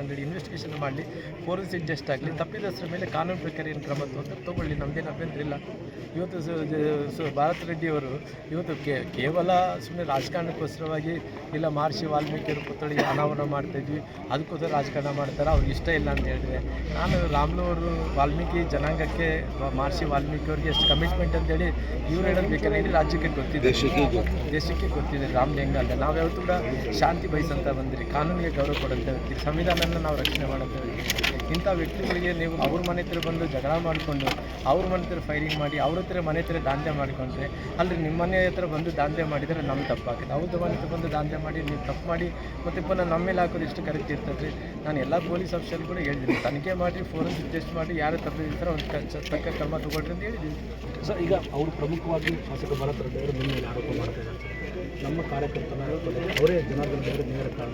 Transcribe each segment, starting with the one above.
ಅಂತೇಳಿ ಇನ್ವೆಸ್ಟಿಗೇಷನ್ ಮಾಡಲಿ, forensic test ಆಗಲಿ, ತಪ್ಪಿದಷ್ಟರ ಮೇಲೆ ಕಾನೂನು ಪ್ರಕಾರ ಏನು ಕ್ರಮ ತೊಗೊಳ್ಳಿ, ನಮ್ಮದೇನು ಅಭ್ಯಂತರ ಇಲ್ಲ. ಇವತ್ತು ಭಾರತ್ ರೆಡ್ಡಿಯವರು ಇವತ್ತು ಕೇವಲ ಸುಮ್ಮನೆ ರಾಜಕಾರಣಕ್ಕೋಸ್ಕರವಾಗಿ ಇಲ್ಲ ಮಹರ್ಷಿ ವಾಲ್ಮೀಕಿಯವರು ಪುತ್ಥಳಿಗೆ ಅನಾವರಣ ಮಾಡ್ತಾಯಿದ್ವಿ, ಅದಕ್ಕೋಸ್ಕರ ರಾಜಕಾರಣ ಮಾಡ್ತಾರೆ, ಅವ್ರಿಗೆ ಇಷ್ಟ ಇಲ್ಲ ಅಂತ ಹೇಳಿದ್ರೆ, ನಾನು ರಾಮ್ಲು ಅವರು ವಾಲ್ಮೀಕಿ ಜನಾಂಗಕ್ಕೆ ಮಹರ್ಷಿ ವಾಲ್ಮೀಕಿಯವ್ರಿಗೆ ಎಷ್ಟು ಕಮಿಟ್ಮೆಂಟ್ ಅಂತೇಳಿ ಇವ್ರು ಹೇಳೋದು ಬೇಕಾದ್ರೆ ಇಡೀ ರಾಜ್ಯಕ್ಕೆ ಗೊತ್ತಿದೆ, ದೇಶಕ್ಕೆ ಗೊತ್ತಿದೆ. ರಾಮ್ಲು ಹೆಂಗಲ್ಲ, ನಾವು ಯಾವತ್ತೂ ಕೂಡ ಶಾಂತಿ ಬಯಸಂತ ಬಂದಿರಿ, ಕಾನೂನಿಗೆ ಗೌರವ ಕೊಡಂತ ಹೇಳ್ತೀವಿ, ಸಂವಿಧಾನನ ನಾವು ರಕ್ಷಣೆ ಮಾಡಂತ ಹೇಳ್ತೀವಿ. ಇಂಥ ವ್ಯಕ್ತಿಗಳಿಗೆ ನೀವು ಅವ್ರ ಮನೆ ಹತ್ರ ಬಂದು ಜಗಳ ಮಾಡಿಕೊಂಡು ಅವ್ರ ಮನೆ ಹತ್ರ ಫೈರಿಂಗ್ ಮಾಡಿ ಅವ್ರ ಹತ್ರ ಮನೆ ಹತ್ರ ದಾಂಧೆ ಮಾಡಿಕೊಂಡ್ರೆ, ಅಲ್ಲರಿ ನಿಮ್ಮ ಮನೆ ಹತ್ರ ಬಂದು ದಾಂಧೆ ಮಾಡಿದರೆ ನಮ್ಮ ತಪ್ಪಾಗುತ್ತೆ. ಅವ್ರ ಮನೆ ಹತ್ರ ಬಂದು ದಾಂಧೆ ಮಾಡಿ ನೀವು ತಪ್ಪು ಮಾಡಿ ಮತ್ತೆ ಪುನಃ ನಮ್ಮ ಮೇಲೆ ಹಾಕೋದು ಎಷ್ಟು ಕರೆಕ್ಟ್ ಇರ್ತದೆ. ನಾನು ಎಲ್ಲ ಪೊಲೀಸ್ ಆಫೀಸರ್ ಕೂಡ ಹೇಳಿದ್ದೀನಿ, ತನಿಖೆ ಮಾಡಿ ಫೋರೆನ್ಸಿಕ್ ಟೆಸ್ಟ್ ಮಾಡಿ ಯಾರು ತಪ್ಪಿರ್ತಾರೋ ಒಂದು ತಕ್ಕ ಕ್ರಮ ತಗೊಳ್ರಿ ಅಂತ ಹೇಳಿದ್ದೀವಿ. ಸರ್, ಈಗ ಅವರು ಪ್ರಮುಖವಾಗಿ ಶಾಸಕ ಭರತ್ ರೆಡ್ಡಿ ಅವರು ನಿಮ್ಮ ಮೇಲೆ ಆರೋಪ ಮಾಡ್ತಾ ಇದ್ದಾರೆ. ನಮ್ಮ ಕಾರ್ಯಕರ್ತನ ಅವರೇ ಜನಾರ್ದನ್ ರೆಡ್ಡಿ ನೇರ ಕಾರಣ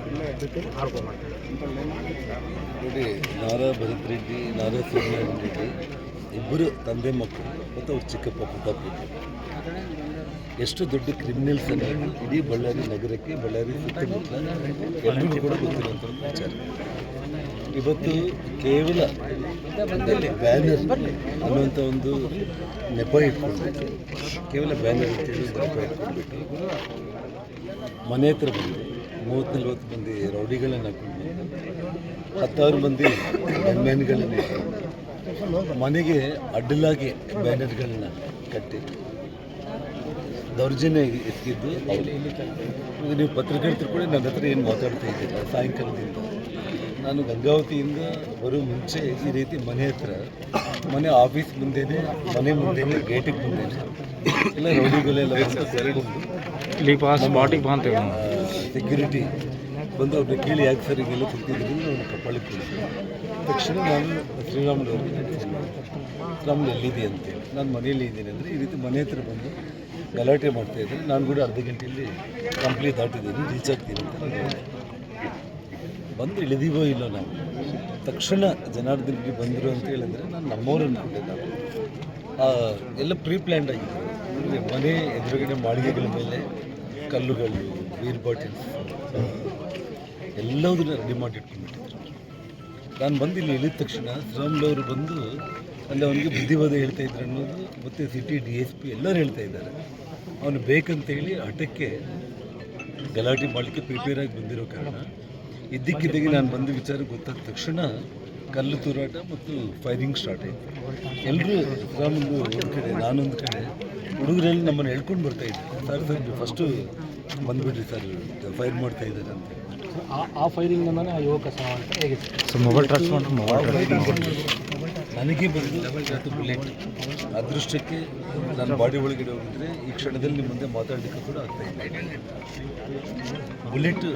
ಆರೋಪ ಮಾಡ್ತಾರೆ. ನೋಡಿ, ನಾರಾ ಭರತ್ ರೆಡ್ಡಿ, ನಾರಾ ಸೂರ್ಯನಾರಾಯಣ ರೆಡ್ಡಿ ಇಬ್ಬರು ತಂದೆ ಮಕ್ಕಳು ಮತ್ತು ಅವ್ರ ಚಿಕ್ಕಪ್ಪ ಪುಟ್ಟಪ್ಪ ಎಷ್ಟು ದೊಡ್ಡ ಕ್ರಿಮಿನಲ್ಸ್ ಅನ್ನು ಇಡೀ ಬಳ್ಳಾರಿ ನಗರಕ್ಕೆ, ಬಳ್ಳಾರಿ ಸುತ್ತಮುತ್ತ ಎಲ್ಲರಿಗೂ ಕೂಡ ಗೊತ್ತಿರುವಂಥ ಒಂದು ವಿಚಾರ. ಇವತ್ತು ಕೇವಲ ಬ್ಯಾನರ್ ಅನ್ನುವಂಥ ಒಂದು ನೆಪ ಇಟ್ಕೊಂಡು, ಕೇವಲ ಬ್ಯಾನರ್ ಅಂತೇಳಿ ನೆಪ ಇಟ್ಕೊಂಡ್ಬಿಟ್ಟು ಮನೆ ಹತ್ರ ಬಂದು 30-40 ಮಂದಿ ರೌಡಿಗಳನ್ನು ಹಾಕೊಂಡು 10,000 ಮಂದಿ ಮ್ಯಾನ್ಗಳನ್ನು ಇಟ್ಟು ಮನೆಗೆ ಅಡ್ಡಲಾಗಿ ಬ್ಯಾನರ್ಗಳನ್ನ ಕಟ್ಟಿ ದೌರ್ಜನ್ಯ ಎಸಗಿದ್ದು. ಈಗ ನೀವು ಪತ್ರಕರ್ತರು ಕೂಡ ನನ್ನ ಹತ್ರ ಏನು ಮಾತಾಡ್ತಾ ಇದ್ದೀರಾ, ಸಾಯಂಕಾಲದಿಂದ ನಾನು ಗಂಗಾವತಿಯಿಂದ ಬರೋ ಮುಂಚೆ ಈ ರೀತಿ ಮನೆ ಹತ್ರ, ಮನೆ ಆಫೀಸ್ ಮುಂದೆನೇ, ಮನೆ ಮುಂದೆನೇ, ಗೇಟಿಗೆ ಮುಂದೆನೇ ಎಲ್ಲ ರೌಡಿಗಳೆಲ್ಲ ಸೆಕ್ಯೂರಿಟಿ ಬಂದು ಅವ್ರನ್ನ ಕೇಳಿ ಯಾಕೆ ಸರ್ ಈಗೆಲ್ಲ ಕುಂತಿದ್ರು, ಅವ್ರನ್ನ ಕಪ್ಪಾಳಿಗೆ ಕೊಡಿಸಿ ತಕ್ಷಣ ನಾನು ಶ್ರೀರಾಮುಲವ್ರಿಗೆ ಶ್ರೀರಾಮುಲು ಎಲ್ಲಿದೆ ಅಂತೇಳಿ, ನಾನು ಮನೆಯಲ್ಲಿ ಇದ್ದೀನಿ ಅಂದರೆ ಈ ರೀತಿ ಮನೆ ಹತ್ರ ಬಂದು ಗಲಾಟೆ ಮಾಡ್ತಾಯಿದ್ದಾರೆ. ನಾನು ಕೂಡ ಅರ್ಧ ಗಂಟೆಯಲ್ಲಿ ಕಂಪ್ಲೀಟ್ ದಾಟಿದ್ದೀನಿ, ರೀಚ್ ಆಗ್ತೀನಿ ಅಂತ ಬಂದು ಇಳಿದೀವೋ ಇಲ್ಲೋ ನಾವು. ತಕ್ಷಣ ಜನಾರ್ದನ್ ರೆಡ್ಡಿ ಬಂದರು ಅಂತ ಹೇಳಿದ್ರೆ ನಾನು ನಮ್ಮವ್ರು ಅಂದ್ಕೊಂಡೆ. ನಾವು ಎಲ್ಲ ಪ್ರೀ ಪ್ಲ್ಯಾಂಡ್ ಆಗಿದೆ. ಅಂದರೆ ಮನೆ ಎದುರುಗಡೆ ಮಾಳಿಗೆಗಳ ಮೇಲೆ ಕಲ್ಲುಗಳು, ಬೀರ್ ಬಾಟಲ್ಸ್ ಎಲ್ಲದನ್ನ ರೆಡಿ ಮಾಡಿ ಇಟ್ಕೊಂಡ್ಬಿಟ್ಟಿದ್ರು. ನಾನು ಬಂದು ಇಲ್ಲಿ ಇಳಿದ ತಕ್ಷಣ ಶ್ರೀರಾಮುಲವರು ಬಂದು ಅಲ್ಲಿ ಅವನಿಗೆ ಬುದ್ಧಿವಾದ ಹೇಳ್ತಾ ಇದ್ರು ಅನ್ನೋದು, ಮತ್ತು ಸಿಟಿ DSP ಎಲ್ಲರೂ ಹೇಳ್ತಾ ಇದ್ದಾರೆ. ಅವನು ಬೇಕಂತೇಳಿ ಹಠಕ್ಕೆ ಗಲಾಟೆ ಮಾಡಲಿಕ್ಕೆ ಪ್ರಿಪೇರ್ ಆಗಿ ಬಂದಿರೋ ಕಾರಣ ಇದ್ದಕ್ಕಿದ್ದಾಗೆ ನಾನು ಬಂದ ವಿಚಾರ ಗೊತ್ತಾದ ತಕ್ಷಣ ಕಲ್ಲು ತೂರಾಟ ಮತ್ತು ಫೈರಿಂಗ್ ಸ್ಟಾರ್ಟ್ ಆಯಿತು. ಎಲ್ಲರೂ ಶ್ರೀರಾಮುಲು ಒಂದು ಕಡೆ, ನಾನೊಂದು ಕಡೆ, ಹುಡುಗರೆಲ್ಲ ನಮ್ಮನ್ನು ಹೇಳ್ಕೊಂಡು ಬರ್ತಾ ಇದ್ದರು. ಸರ್ ಫಸ್ಟು ಬಂದುಬಿಡ್ರಿ ಸರ್, ಫೈರ್ ಮಾಡ್ತಾ ಇದ್ದಾರೆ ಅಂತ. ಆ ಫೈರಿಂಗ್ನಂದೇ ಆ ಯುವಕ ಸಹ ಅಂತ ಹೇಗೆ ಮೊಬೈಲ್ ಟ್ರಾನ್ಸ್ಫರ್ ನನಗೆ ಬಂದು ಬುಲೆಟ್. ಅದೃಷ್ಟಕ್ಕೆ ನನ್ನ ಬಾಡಿ ಒಳಗಡೆ ಹೋಗಿದ್ರೆ ಈ ಕ್ಷಣದಲ್ಲಿ ನಿಮ್ಮ ಮುಂದೆ ಮಾತಾಡಲಿಕ್ಕೆ ಕೂಡ ಆಗ್ತಾಯಿಲ್ಲ. ಬುಲೆಟ್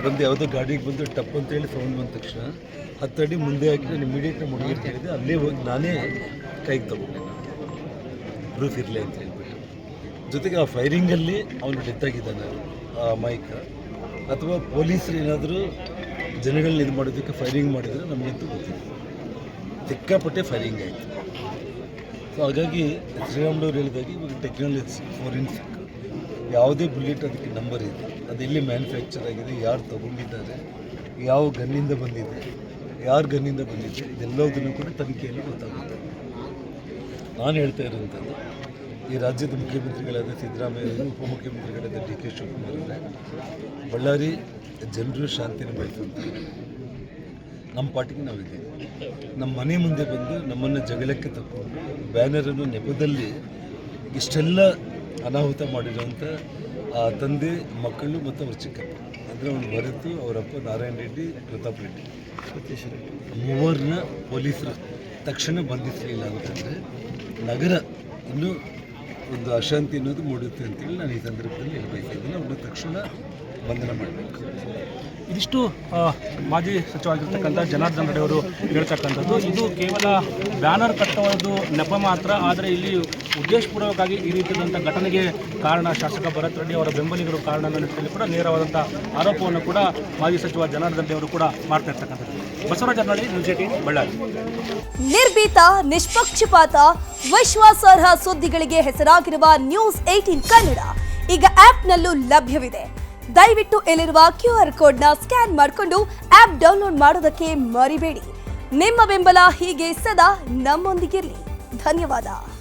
ಬಂದು ಯಾವುದೋ ಗಾಡಿಗೆ ಬಂದು ಟಪ್ ಅಂತೇಳಿ ಸೌಂಡ್ ಬಂದ ತಕ್ಷಣ 10 ಅಡಿ ಮುಂದೆ ಹಾಕಿ ನಾನು ಇಮಿಡಿಯೇಟ್ ಮುಡಿಗೆ ಕೇಳಿದೆ. ಅಲ್ಲೇ ಹೋಗಿ ನಾನೇ ಕೈಗೆ ತಗೊಂಡೆ, ಪ್ರೂಫ್ ಇರಲಿ ಅಂತ ಹೇಳ್ಬಿಟ್ಟು. ಜೊತೆಗೆ ಆ ಫೈರಿಂಗಲ್ಲಿ ಅವನು ಡೆತ್ ಆಗಿದ್ದಾನೆ ಆ ಅಮಾಯಕ, ಅಥವಾ ಪೊಲೀಸರು ಏನಾದರೂ ಜನಗಳನ್ನ ಇದು ಮಾಡೋದಕ್ಕೆ ಫೈರಿಂಗ್ ಮಾಡಿದರೆ ನಮಗಂತೂ ಗೊತ್ತಿಲ್ಲ. ಸಿಕ್ಕಾಪಟ್ಟೆ ಫೈರಿಂಗ್ ಆಯಿತು. ಸೊ ಹಾಗಾಗಿ ಶ್ರೀರಾಮುಲವ್ರು ಹೇಳಿದಾಗೆ ಇವಾಗ ಟೆಕ್ನಾಲಜಿ, ಫೋರೆನ್ಸಿಕ್, ಯಾವುದೇ ಬುಲೆಟ್ ಅದಕ್ಕೆ ನಂಬರ್ ಇದೆ, ಅದು ಎಲ್ಲಿ ಮ್ಯಾನುಫ್ಯಾಕ್ಚರ್ ಆಗಿದೆ, ಯಾರು ತೊಗೊಂಡಿದ್ದಾರೆ, ಯಾವ ಗನ್ನಿಂದ ಬಂದಿದೆ, ಯಾರು ಗನ್ನಿಂದ ಬಂದಿದೆ, ಇದೆಲ್ಲದನ್ನು ಕೂಡ ತನಿಖೆಯಲ್ಲಿ ಗೊತ್ತಾಗುತ್ತೆ. ನಾನು ಹೇಳ್ತಾ ಇರೋಂಥದ್ದು, ಈ ರಾಜ್ಯದ ಮುಖ್ಯಮಂತ್ರಿಗಳಾದ ಸಿದ್ದರಾಮಯ್ಯ, ಉಪಮುಖ್ಯಮಂತ್ರಿಗಳಾದ DK ಶಿವಕುಮಾರ್ ಅವರೇ, ಬಳ್ಳಾರಿ ಜನರು ಶಾಂತಿನ ಬಯಸುವಂಥ ನಮ್ಮ ಪಾರ್ಟಿಗೆ ನಾವಿದ್ದೀವಿ. ನಮ್ಮ ಮನೆ ಮುಂದೆ ಬಂದು ನಮ್ಮನ್ನು ಜಗಳಕ್ಕೆ ತಕ್ಕೊಂಡು ಬ್ಯಾನರನ್ನು ನೆಪದಲ್ಲಿ ಇಷ್ಟೆಲ್ಲ ಅನಾಹುತ ಮಾಡಿರುವಂಥ ಆ ತಂದೆ, ಮಕ್ಕಳು ಮತ್ತು ಅವ್ರ ಚಿಕ್ಕಪ್ಪ, ಅಂದರೆ ಅವನು ಭರತ್, ಅವರಪ್ಪ ನಾರಾಯಣ ರೆಡ್ಡಿ, ಪ್ರತಾಪ್ ರೆಡ್ಡಿ, ಮೂವರನ್ನ ಪೊಲೀಸರು ತಕ್ಷಣ ಬಂಧಿಸಲಿಲ್ಲ ಅಂತಂದರೆ ನಗರ ಇನ್ನೂ ಒಂದು ಅಶಾಂತಿ ಅನ್ನೋದು ಮೂಡುತ್ತೆ ಅಂತೇಳಿ ನಾನು ಈ ಸಂದರ್ಭದಲ್ಲಿ ಹೇಳ್ಬಯಸಿದ್ದೀನಿ. ಅವ್ರನ್ನ ತಕ್ಷಣ ಬಂಧನ ಮಾಡಬೇಕು. ಇದಿಷ್ಟು ಮಾಜಿ ಸಚಿವರಾಗಿರ್ತಕ್ಕಂಥ ಜನಾರ್ದನ್ ರೆಡ್ಡಿ ಅವರು ಹೇಳ್ತಕ್ಕಂಥದ್ದು. ಇದು ಕೇವಲ ಬ್ಯಾನರ್ ಕಟ್ಟುವುದು ನೆಪ ಮಾತ್ರ, ಆದರೆ ಇಲ್ಲಿ ಉದ್ದೇಶಪೂರ್ವಕವಾಗಿ ಈ ರೀತಿಯಾದಂಥ ಘಟನೆಗೆ ಕಾರಣ ಶಾಸಕ ಭರತ್ ರೆಡ್ಡಿ ಅವರ ಬೆಂಬಲಿಗರು ಕಾರಣ ಅನ್ನೋದ್ರಲ್ಲಿ ಕೂಡ ನೇರವಾದಂಥ ಆರೋಪವನ್ನು ಕೂಡ ಮಾಜಿ ಸಚಿವ ಜನಾರ್ದನ್ ರೆಡ್ಡಿ ಅವರು ಕೂಡ ಮಾಡ್ತಾ ಇರ್ತಕ್ಕಂಥದ್ದು. ಬಸವರಾಜ ನಳ್ಳಿ, ನ್ಯೂಸ್ 18 ಬಳ್ಳಾರಿ. ನಿರ್ಭೀತ, ನಿಷ್ಪಕ್ಷಪಾತ, ವಿಶ್ವಾಸಾರ್ಹ ಸುದ್ದಿಗಳಿಗೆ ಹೆಸರಾಗಿರುವ ನ್ಯೂಸ್ 18 ಕನ್ನಡ ಈಗ ಆಪ್ನಲ್ಲೂ ಲಭ್ಯವಿದೆ. ದಯವಿಟ್ಟು ಇಲ್ಲಿರುವ QR ಕೋಡ್ನ ಸ್ಕ್ಯಾನ್ ಮಾಡಿಕೊಂಡು ಆಪ್ ಡೌನ್ಲೋಡ್ ಮಾಡೋದಕ್ಕೆ ಮರಿಬೇಡಿ. ನಿಮ್ಮ ಬೆಂಬಲ ಹೀಗೆ ಸದಾ ನಮ್ಮೊಂದಿಗಿರಲಿ. ಧನ್ಯವಾದ.